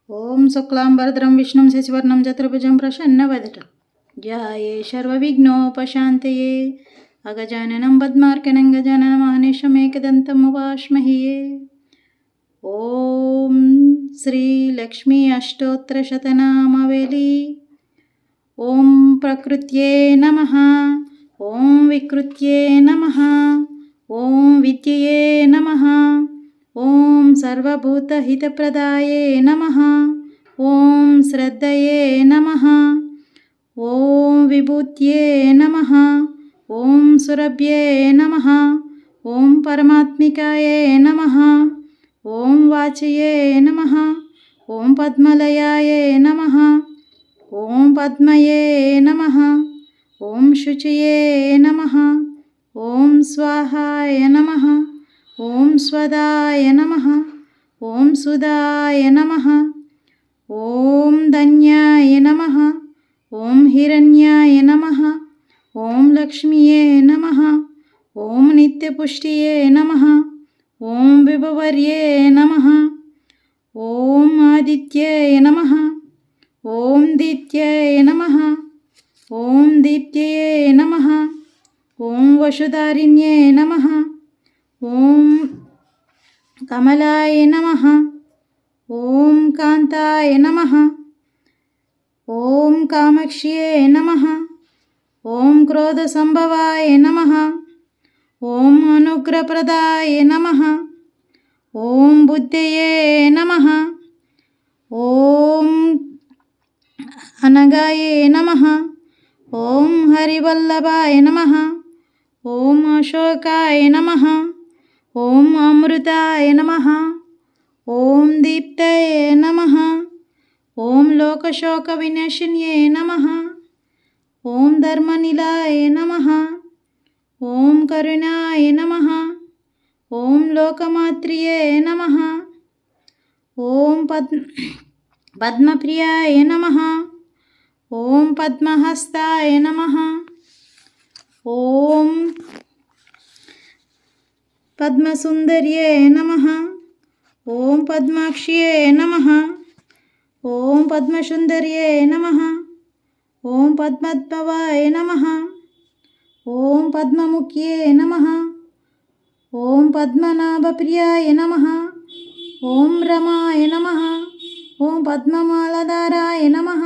ఓం శుక్లాంబరధరం విష్ణుం శశివర్ణం చతుర్భుజం ప్రసన్నవదనం ధ్యాయే సర్వవిఘ్నోపశాంతయే అగజాననం పద్మార్కనం గజాననం మహర్నిశమేకదంతం ఉపాస్మహే. ఓం శ్రీ లక్ష్మీ అష్టోత్తరశతనామావళి. ఓం ప్రకృత్యే నమః, ఓం వికృత్యే నమః, ఓం విద్యయే నమః, ఓం సర్వభూతహితప్రదాయే నమః, ఓం శ్రద్ధయే నమః, ఓం విభూత్యే నమః, ఓం సురభ్యే నమః, ఓం పరమాత్మికాయే నమః, ఓం వాచయే నమః, ఓం పద్మలయాయే నమః, ఓం పద్మయే నమః, ఓం శుచయే నమః, ఓం స్వాహాయ నమః, ఓం స్వదాయ నమః, ఓం సుదాయ నమః, ఓం ధన్యాయ నమః, ఓం హిరణ్యాయ నమః, ఓం లక్ష్మీయే నమః, ఓం నిత్యపుష్టియే నమః, ఓం విభవర్యే నమః, ఓం ఆదిత్యాయ నమః, ఓం దీత్యాయ నమః, ఓం దీప్త్యయే నమః, ఓం వసుధారిణ్యే నమః, ఓం కమలాయ నమః, ఓం కాంతాయ నమః, ఓం కామాక్ష్యే నమః, ఓం క్రోధసంభవాయ నమః, ఓం అనుగ్రహప్రదాయ నమః, ఓం బుద్ధయే నమః, ఓం అనగాయే నమః, ఓం హరివల్లభాయ నమః, ఓం అశోకాయ నమః, ఓం అమృతాయ నమః, ఓం దీప్తయే నమః, ఓం లోకశోక వినాశిన్యే నమః, ఓం ధర్మనిలయ నమః, ఓం కరుణాయ నమః, ఓం లోకమాత్రియే నమః, ఓం పద్మప్రియాయ నమః, ఓం పద్మహస్తాయ నమః, ఓం పద్మసుందర్యే నమః, ఓం పద్మాక్ష్యే నమః, ఓం పద్మసుందర్యే నమః, ఓం పద్మోద్భవాయ నమః, ఓం పద్మముఖ్యే నమః, ఓం పద్మనాభప్రియాయ నమః, ఓం రమాయ నమః, ఓం పద్మమాలధారాయ నమః,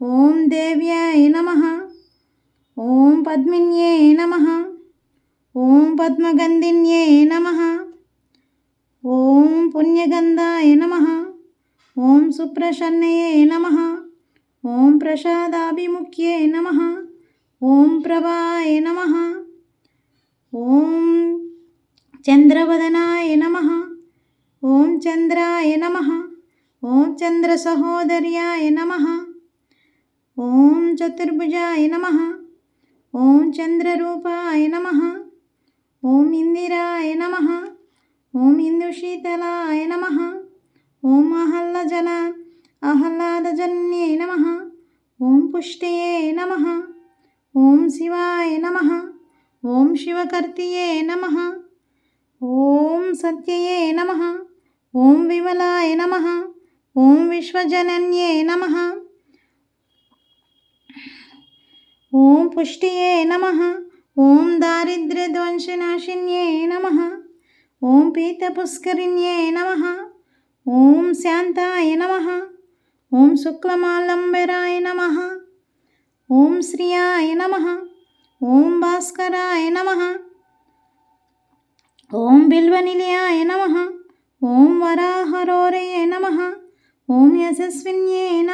ఓం దేవ్యాయ నమః, ఓం పద్మిన్యే నమః, ఓం పద్మగంధిన్యే నమః, ఓం పుణ్యగంధాయ నమః, ఓం సుప్రసన్నయే నమః, ఓం ప్రసాదాభిముఖ్యే నమః, ఓం ప్రభాయ నమః, ఓం చంద్రవదనాయ నమః, ఓం చంద్రాయ నమః, ఓం చంద్రసహోదర్యాయ నమః, ఓం చతుర్భుజాయ నమః, ఓం చంద్రరూపాయ నమః, ఓం ఇందిరాయ నమః, ఓం ఇందుశీతలాయ నమః, ఓం ఆహ్లాదజన్యే నమః, ఓం పుష్టయే నమః, ఓం శివాయ నమః, ఓం శివకర్తియే నమః, ఓం సత్యయే నమః, ఓం విమలాయ నమః, ఓం విశ్వజనన్యే నమః, ఓం పుష్టియే నమః, ఓం దారిద్ర్యధ్వంసనాశిన్యే నమః, ఓం పీతపుష్కరిణ్యే నమః, ఓం శాంతాయ నమః, ఓం శుక్లమాలంబరాయ నమః, ఓం శ్రియాయ నమః, ఓం భాస్కరాయ నమః, ఓం బిల్వనిలయాయ నమః, ఓం వరాహరోరయే నమః, ఓం యశస్విన్యే నమః.